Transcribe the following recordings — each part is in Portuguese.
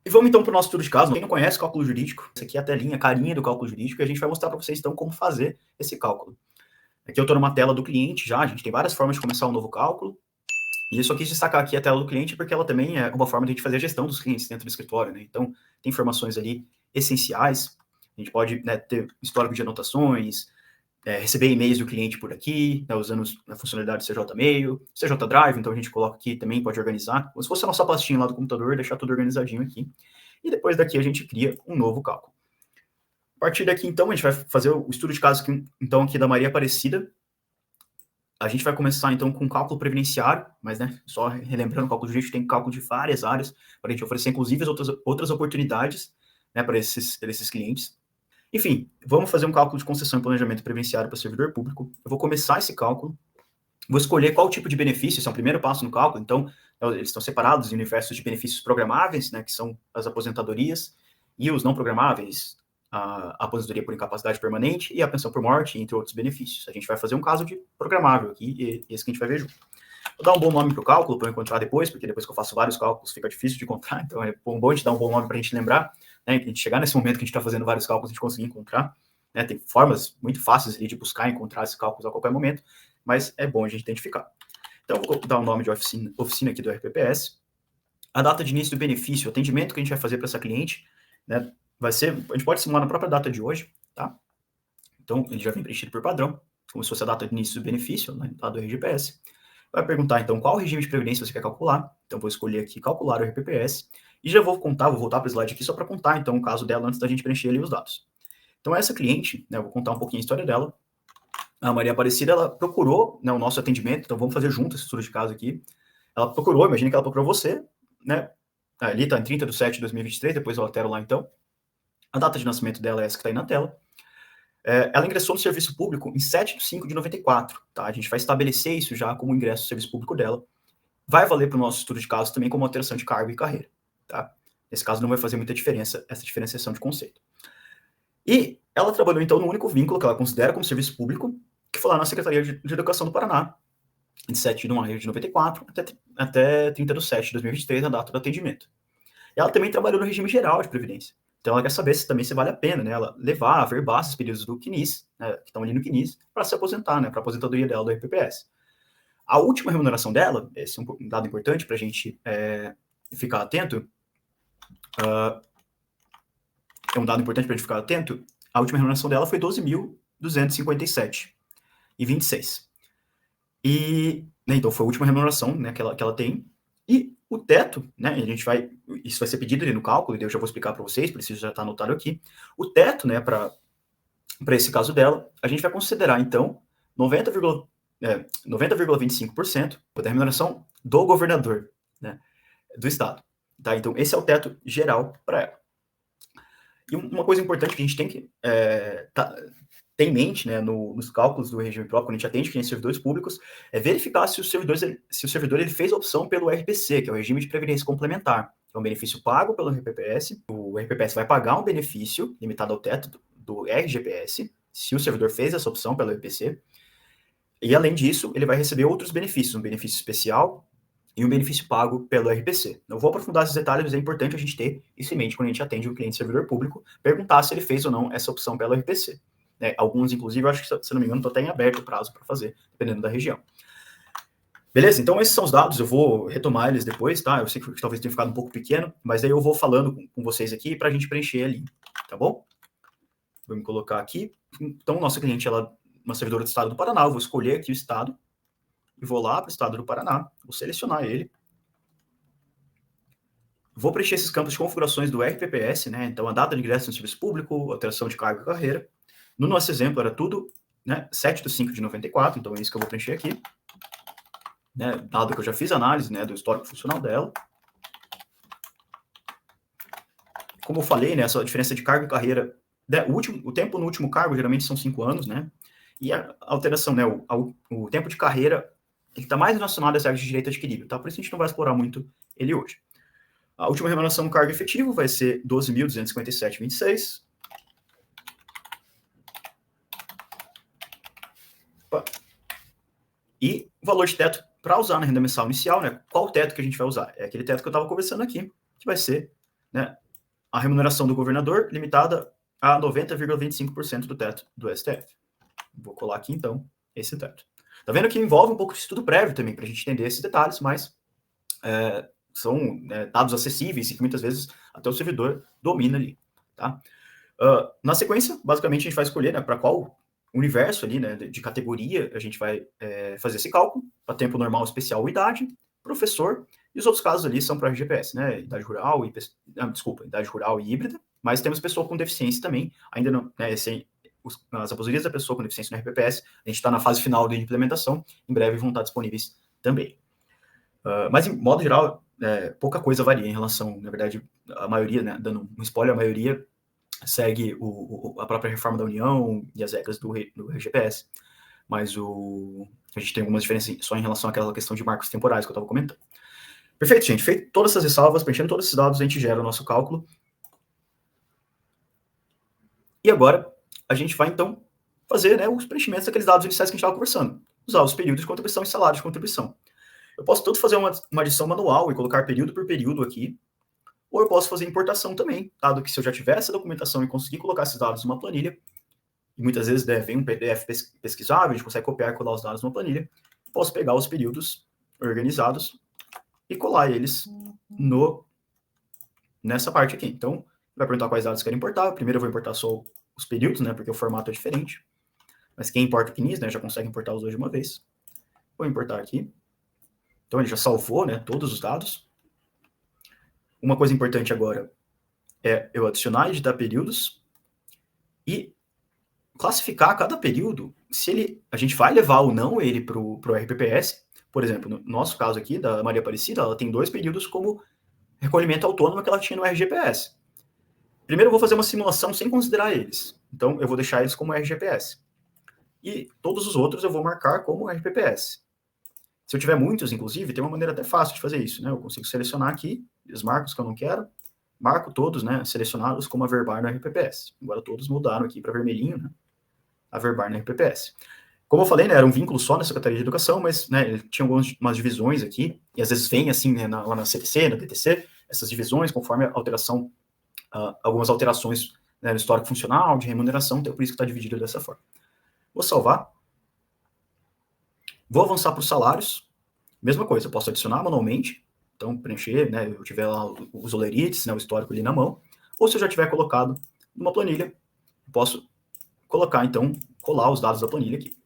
E vamos então para o nosso estudo de caso. Quem não conhece cálculo jurídico, essa aqui é a telinha, a carinha do cálculo jurídico, e a gente vai mostrar para vocês então como fazer esse cálculo. Aqui eu estou numa tela do cliente já, a gente tem várias formas de começar um novo cálculo. E eu só quis destacar aqui a tela do cliente porque ela também é uma forma de a gente fazer a gestão dos clientes dentro do escritório, né? Então, tem informações ali essenciais. A gente pode, né, ter histórico de anotações, receber e-mails do cliente por aqui, né, usando a funcionalidade CJ Mail, CJ Drive, então a gente coloca aqui também, pode organizar, como se fosse a nossa pastinha lá do computador, deixar tudo organizadinho aqui. E depois daqui a gente cria um novo cálculo. A partir daqui, então, a gente vai fazer o estudo de caso então, aqui da Maria Aparecida. A gente vai começar, então, com cálculo previdenciário, mas, né, só relembrando, o cálculo jurídico tem cálculo de várias áreas, para a gente oferecer, inclusive, as outras oportunidades, né, para esses clientes. Enfim, vamos fazer um cálculo de concessão e planejamento previdenciário para servidor público. Eu vou começar esse cálculo, vou escolher qual tipo de benefício, esse é o primeiro passo no cálculo, então, eles estão separados em universos de benefícios programáveis, né, que são as aposentadorias, e os não programáveis, a aposentadoria por incapacidade permanente e a pensão por morte, entre outros benefícios. A gente vai fazer um caso de programável aqui, e esse que a gente vai ver junto. Vou dar um bom nome para o cálculo, para eu encontrar depois, porque depois que eu faço vários cálculos fica difícil de encontrar, então é bom a gente dar um bom nome para a gente lembrar, né, a gente chegar nesse momento que a gente está fazendo vários cálculos, a gente conseguir encontrar, né, tem formas muito fáceis ali de buscar e encontrar esses cálculos a qualquer momento, mas é bom a gente identificar. Então, eu vou dar o nome de oficina aqui do RPPS, a data de início do benefício, o atendimento que a gente vai fazer para essa cliente, né, vai ser, a gente pode simular na própria data de hoje, tá? Então, ele já vem preenchido por padrão, como se fosse a data de início do benefício, né, lá do RGPS. Vai perguntar, então, qual regime de previdência você quer calcular. Então, vou escolher aqui calcular o RPPS. E já vou voltar para o slide aqui só para contar, então, o caso dela antes da gente preencher ali os dados. Então, essa cliente, né, eu vou contar um pouquinho a história dela. A Maria Aparecida, ela procurou, né, o nosso atendimento, então vamos fazer junto esse estudo de caso aqui. Ela procurou, imagina que ela procurou você, né, ali está em 30/7/2023, depois eu altero lá então. A data de nascimento dela é essa que está aí na tela. Ela ingressou no serviço público em 7/5/94, tá? A gente vai estabelecer isso já como ingresso no serviço público dela. Vai valer para o nosso estudo de caso também como alteração de cargo e carreira, tá? Nesse caso não vai fazer muita diferença essa diferenciação de conceito. E ela trabalhou então no único vínculo que ela considera como serviço público, que foi lá na Secretaria de Educação do Paraná, de 7/1/94 até 30/7/2023, a data do atendimento. E ela também trabalhou no regime geral de previdência. Então ela quer saber se também se vale a pena, né, ela levar, averbar esses períodos do CNIS, né, que estão ali no CNIS, para se aposentar, né, para a aposentadoria dela do RPPS. A última remuneração dela, esse é um dado importante para a gente ficar atento, é um dado importante para a gente ficar atento, a última remuneração dela foi 12.257,26. E, né, então foi a última remuneração, né, que ela tem. E o teto, né, a gente vai, isso vai ser pedido ali no cálculo, e eu já vou explicar para vocês, preciso já estar anotado aqui. O teto, né, para esse caso dela, a gente vai considerar, então, 90,25% da remuneração do governador, né, do estado. Tá? Então, esse é o teto geral para ela. E uma coisa importante que a gente tem que ter em mente, né, nos cálculos do regime próprio, quando a gente atende clientes servidores públicos, é verificar se o servidor ele fez a opção pelo RPC, que é o regime de previdência complementar. É um benefício pago pelo RPPS. O RPPS vai pagar um benefício limitado ao teto do RGPS, se o servidor fez essa opção pelo RPC. E, além disso, ele vai receber outros benefícios, um benefício especial e um benefício pago pelo RPC. Não vou aprofundar esses detalhes, mas é importante a gente ter isso em mente quando a gente atende um cliente servidor público, perguntar se ele fez ou não essa opção pelo RPC. Alguns, inclusive, eu acho que, se não me engano, estou até em aberto o prazo para fazer, dependendo da região. Beleza? Então, esses são os dados, eu vou retomar eles depois, tá? Eu sei que talvez tenha ficado um pouco pequeno, mas aí eu vou falando com vocês aqui para a gente preencher ali, tá bom? Vou me colocar aqui. Então, nossa cliente, ela é uma servidora do estado do Paraná, eu vou escolher aqui o estado, e vou lá para o estado do Paraná, vou selecionar ele, vou preencher esses campos de configurações do RPPS, né? Então, a data de ingresso no serviço público, alteração de cargo e carreira. No nosso exemplo, era tudo, né, 7/5/94, então é isso que eu vou preencher aqui. Né, dado que eu já fiz análise, né, do histórico funcional dela. Como eu falei, né, essa diferença de cargo e carreira, né, o tempo no último cargo geralmente são 5 anos, né? E a alteração, né, o tempo de carreira, ele está mais relacionado às áreas de direito adquirido, tá? Por isso a gente não vai explorar muito ele hoje. A última remuneração no cargo efetivo vai ser 12.257,26. E o valor de teto para usar na renda mensal inicial, né? Qual o teto que a gente vai usar? É aquele teto que eu estava conversando aqui, que vai ser, né, a remuneração do governador limitada a 90,25% do teto do STF. Vou colar aqui, então, esse teto. Tá vendo que envolve um pouco de estudo prévio também, para a gente entender esses detalhes, mas são dados acessíveis e que muitas vezes até o servidor domina ali, tá? Na sequência, basicamente, a gente vai escolher, né, para qual universo ali, né, de categoria a gente vai fazer esse cálculo, para tempo normal, especial ou idade, professor, e os outros casos ali são para RGPS, né, idade rural e, idade rural e híbrida, mas temos pessoa com deficiência também, ainda não, né, as aposentadorias da pessoa com deficiência no RPPS, a gente está na fase final de implementação, em breve vão estar disponíveis também. Mas, em modo geral, pouca coisa varia em relação, na verdade, a maioria, né, dando um spoiler, a maioria segue a própria reforma da União e as regras do RGPS, mas a gente tem algumas diferenças só em relação àquela questão de marcos temporais que eu estava comentando. Perfeito, gente. Feito todas essas ressalvas, preenchendo todos esses dados, a gente gera o nosso cálculo. E agora, a gente vai, então, fazer, né, os preenchimentos daqueles dados iniciais que a gente estava conversando. Usar os períodos de contribuição e salários de contribuição. Eu posso tanto fazer uma adição manual e colocar período por período aqui, ou eu posso fazer importação também, dado que se eu já tiver essa documentação e conseguir colocar esses dados numa planilha, e muitas vezes vem um PDF pesquisável, a gente consegue copiar e colar os dados numa planilha, posso pegar os períodos organizados e colar eles nessa parte aqui. Então, vai perguntar quais dados querem importar. Primeiro eu vou importar só os períodos, né, porque o formato é diferente. Mas quem importa o CNIS, né, já consegue importar os dois de uma vez. Vou importar aqui. Então, ele já salvou, né, todos os dados. Uma coisa importante agora é eu adicionar e editar períodos e classificar cada período, se a gente vai levar ou não ele para o RPPS. Por exemplo, no nosso caso aqui, da Maria Aparecida, ela tem 2 períodos como recolhimento autônomo que ela tinha no RGPS. Primeiro eu vou fazer uma simulação sem considerar eles. Então, eu vou deixar eles como RGPS. E todos os outros eu vou marcar como RPPS. Se eu tiver muitos, inclusive, tem uma maneira até fácil de fazer isso, né? Eu consigo selecionar aqui, os marcos que eu não quero, marco todos, né, selecionados como averbar no RPPS. Agora todos mudaram aqui para vermelhinho, né, averbar no RPPS. Como eu falei, né, era um vínculo só na Secretaria de Educação, mas, né, ele tinha algumas divisões aqui, e às vezes vem assim, né, lá na CTC, na DTC, essas divisões, conforme a alteração, algumas alterações, né, no histórico funcional, de remuneração, então é por isso que está dividido dessa forma. Vou salvar. Vou avançar para os salários. Mesma coisa, eu posso adicionar manualmente, então preencher, né, eu tiver lá os olerites, né, o histórico ali na mão, ou se eu já tiver colocado numa planilha, eu posso colocar, então, colar os dados da planilha aqui.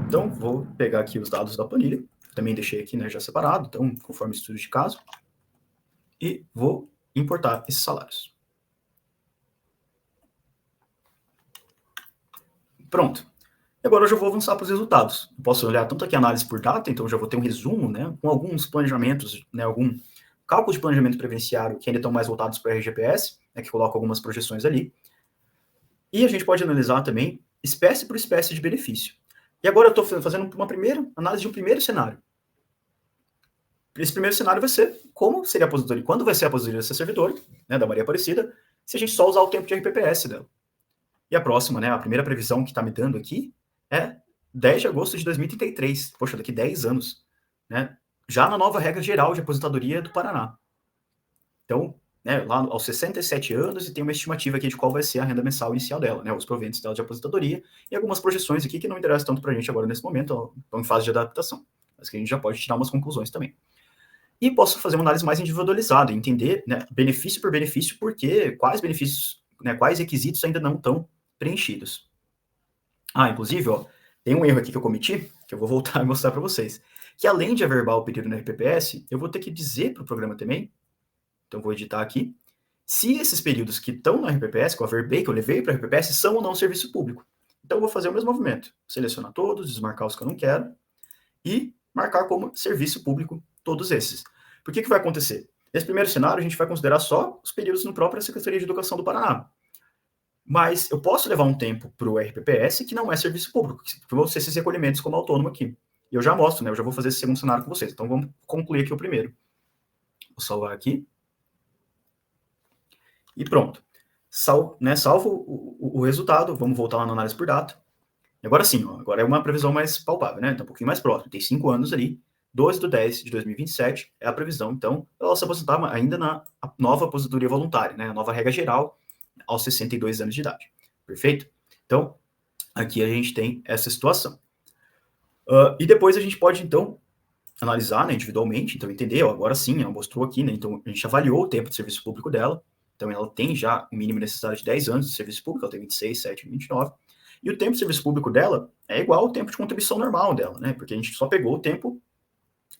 Então, vou pegar aqui os dados da planilha, também deixei aqui, né, já separado, então, conforme estudo de caso, e vou importar esses salários. Pronto. Agora eu já vou avançar para os resultados. Eu posso olhar tanto aqui a análise por data, então já vou ter um resumo, né, com alguns planejamentos, né, algum cálculo de planejamento previdenciário que ainda estão mais voltados para a RGPS, né, que coloca algumas projeções ali. E a gente pode analisar também espécie por espécie de benefício. E agora eu estou fazendo uma primeira análise de um primeiro cenário. Esse primeiro cenário vai ser como seria a aposentadoria, quando vai ser a aposentadoria dessa servidora, né, da Maria Aparecida, se a gente só usar o tempo de RPPS dela. E a próxima, né, a primeira previsão que está me dando aqui é 10 de agosto de 2033. Poxa, daqui 10 anos. Né? Já na nova regra geral de aposentadoria do Paraná. Então, né, lá aos 67 anos, e tem uma estimativa aqui de qual vai ser a renda mensal inicial dela, né, os proventos dela de aposentadoria, e algumas projeções aqui que não interessam tanto para a gente agora nesse momento, estão em fase de adaptação, mas que a gente já pode tirar umas conclusões também. E posso fazer uma análise mais individualizada, entender, né, benefício por benefício, porque quais benefícios, né, quais requisitos ainda não estão preenchidos. Inclusive, ó, tem um erro aqui que eu cometi, que eu vou voltar e mostrar para vocês, que além de averbar o período no RPPS, eu vou ter que dizer para o programa também, então vou editar aqui, se esses períodos que estão no RPPS, que eu averbei, que eu levei para o RPPS, são ou não serviço público. Então eu vou fazer o mesmo movimento, selecionar todos, desmarcar os que eu não quero, e marcar como serviço público todos esses. Por que vai acontecer? Nesse primeiro cenário, a gente vai considerar só os períodos no próprio Secretaria de Educação do Paraná. Mas eu posso levar um tempo para o RPPS que não é serviço público, que vão ser esses recolhimentos como autônomo aqui. E eu já mostro, né? Eu já vou fazer esse segundo cenário com vocês. Então vamos concluir aqui o primeiro. Vou salvar aqui. E pronto. Salvo o resultado. Vamos voltar lá na análise por data. E agora sim, ó, agora é uma previsão mais palpável, né? Tá um pouquinho mais próximo. Tem 5 anos ali. 12/10/2027 é a previsão, então, ela se aposentar ainda na nova aposentadoria voluntária, né, a nova regra geral, aos 62 anos de idade. Perfeito? Então, aqui a gente tem essa situação. E depois a gente pode, então, analisar, né, individualmente, então entender, agora sim, ela mostrou aqui, né, então a gente avaliou o tempo de serviço público dela, então ela tem já o mínimo necessário de 10 anos de serviço público, ela tem 26, 7, 29, e o tempo de serviço público dela é igual ao tempo de contribuição normal dela, né, porque a gente só pegou o tempo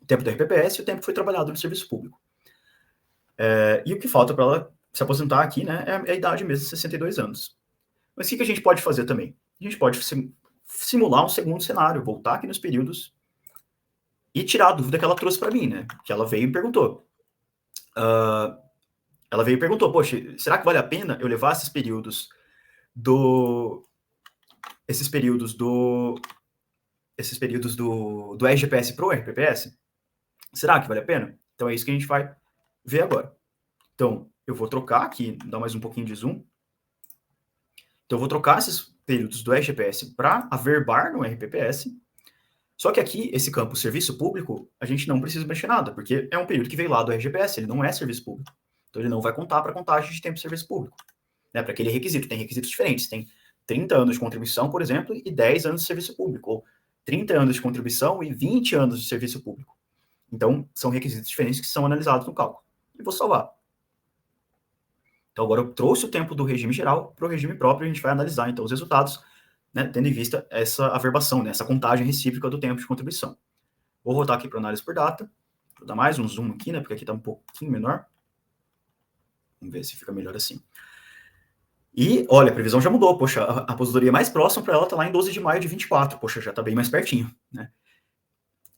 do RPPS e o tempo que foi trabalhado no serviço público. E o que falta para ela se aposentar aqui, né, é a idade mesmo, 62 anos. Mas o que a gente pode fazer também? A gente pode simular um segundo cenário, voltar aqui nos períodos e tirar a dúvida que ela trouxe para mim, né? Que ela veio e perguntou. Poxa, será que vale a pena eu levar esses períodos do RGPS pro RPPS? Será que vale a pena? Então é isso que a gente vai ver agora. Então, eu vou trocar aqui, dar mais um pouquinho de zoom. Então, eu vou trocar esses períodos do RGPS para averbar no RPPS. Só que aqui, esse campo serviço público, a gente não precisa mexer nada, porque é um período que veio lá do RGPS, ele não é serviço público. Então, ele não vai contar para a contagem de tempo de serviço público. Né, para aquele requisito. Tem requisitos diferentes. Tem 30 anos de contribuição, por exemplo, e 10 anos de serviço público. Ou 30 anos de contribuição e 20 anos de serviço público. Então, são requisitos diferentes que são analisados no cálculo. E vou salvar. Então, agora eu trouxe o tempo do regime geral para o regime próprio e a gente vai analisar, então, os resultados, né, tendo em vista essa averbação, né, essa contagem recíproca do tempo de contribuição. Vou voltar aqui para análise por data. Vou dar mais um zoom aqui, né, porque aqui está um pouquinho menor. Vamos ver se fica melhor assim. E, olha, a previsão já mudou. Poxa, a aposentadoria mais próxima para ela está lá em 12 de maio de 24. Poxa, já está bem mais pertinho, né?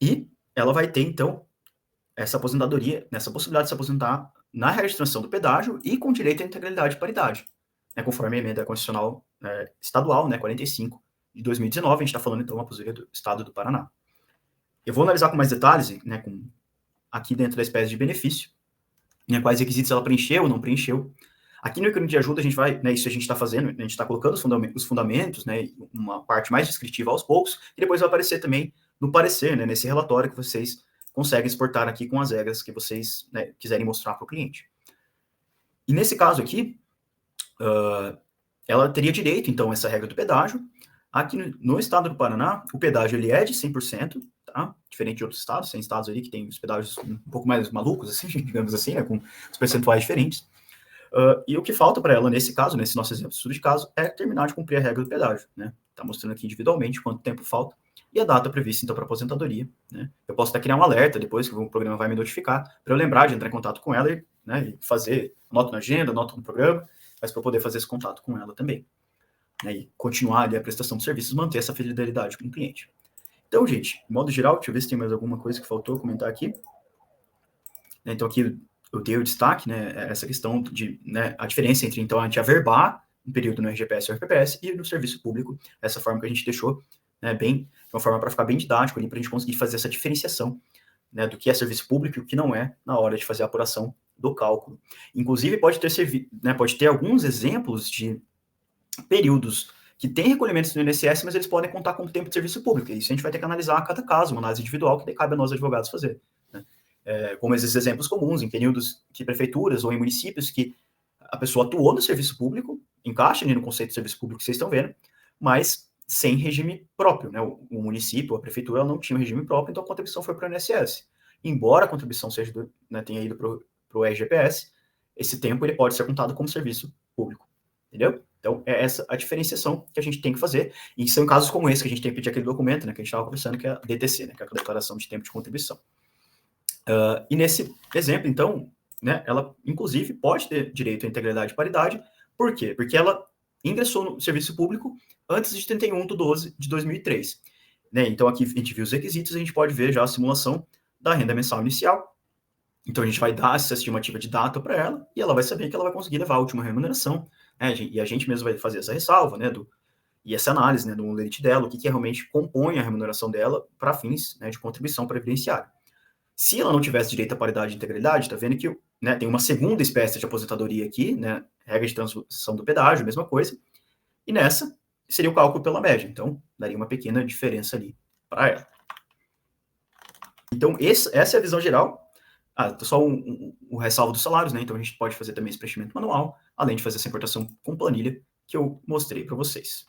E ela vai ter, então, essa aposentadoria, nessa possibilidade de se aposentar na regra de transição do pedágio e com direito à integralidade e paridade, né, conforme a emenda constitucional estadual, né, 45 de 2019, a gente está falando, então, uma aposentadoria do Estado do Paraná. Eu vou analisar com mais detalhes, né, aqui dentro da espécie de benefício, né, quais requisitos ela preencheu ou não preencheu. Aqui no ícone de ajuda, a gente vai, né, isso a gente está fazendo, a gente está colocando os fundamentos, né, uma parte mais descritiva aos poucos, e depois vai aparecer também no parecer, né, nesse relatório que vocês conseguem exportar aqui com as regras que vocês, né, quiserem mostrar para o cliente. E nesse caso aqui, ela teria direito, então, a essa regra do pedágio. Aqui no estado do Paraná, o pedágio ele é de 100%, tá? Diferente de outros estados, tem estados ali que tem os pedágios um pouco mais malucos, assim, digamos assim, né, com os percentuais diferentes. E o que falta para ela nesse caso, nesse nosso exemplo de estudo de caso, é terminar de cumprir a regra do pedágio, né? Está mostrando aqui individualmente quanto tempo falta e a data prevista, então, para aposentadoria, né? Eu posso até criar um alerta depois que o programa vai me notificar, para eu lembrar de entrar em contato com ela e, né, e fazer, anoto na agenda, anoto no programa, mas para eu poder fazer esse contato com ela também, né? E continuar ali a prestação de serviços, manter essa fidelidade com o cliente. Então, gente, de modo geral, deixa eu ver se tem mais alguma coisa que faltou comentar aqui. Então, aqui eu dei o destaque, né, essa questão de, né, a diferença entre, então, a gente averbar um período no RGPS e RPPS e no serviço público, essa forma que a gente deixou, né, bem, de uma forma para ficar bem didático ali, para a gente conseguir fazer essa diferenciação, né, do que é serviço público e o que não é na hora de fazer a apuração do cálculo. Inclusive, pode ter alguns exemplos de períodos que têm recolhimentos no INSS, mas eles podem contar com tempo de serviço público. Isso a gente vai ter que analisar a cada caso, uma análise individual que cabe a nós advogados fazer, né? Como esses exemplos comuns, em períodos que prefeituras ou em municípios que a pessoa atuou no serviço público, encaixa ali no conceito de serviço público que vocês estão vendo, mas sem regime próprio, né? O município, a prefeitura, ela não tinha um regime próprio, então a contribuição foi para o INSS. Embora a contribuição né, tenha ido para o RGPS, esse tempo ele pode ser contado como serviço público, entendeu? Então, é essa a diferenciação que a gente tem que fazer, e são casos como esse que a gente tem que pedir aquele documento, né, que a gente estava conversando, que é a DTC, né, que é a Declaração de Tempo de Contribuição. E nesse exemplo, então, né, ela, inclusive, pode ter direito à integralidade e paridade. Por quê? Porque ela ingressou no serviço público antes de 31/12/2003. Né? Então, aqui a gente viu os requisitos, a gente pode ver já a simulação da renda mensal inicial. Então, a gente vai dar essa estimativa de data para ela, e ela vai saber que ela vai conseguir levar a última remuneração, né? E a gente mesmo vai fazer essa ressalva, né, e essa análise, né, do lerite dela, o que realmente compõe a remuneração dela para fins, né, de contribuição previdenciária. Se ela não tivesse direito à paridade e integridade, tá vendo que, né, tem uma segunda espécie de aposentadoria aqui, né, regra de transição do pedágio, mesma coisa, e nessa seria o cálculo pela média, então daria uma pequena diferença ali para ela. Então, essa é a visão geral. Só o ressalvo dos salários, né? Então, a gente pode fazer também esse preenchimento manual, além de fazer essa importação com planilha que eu mostrei para vocês.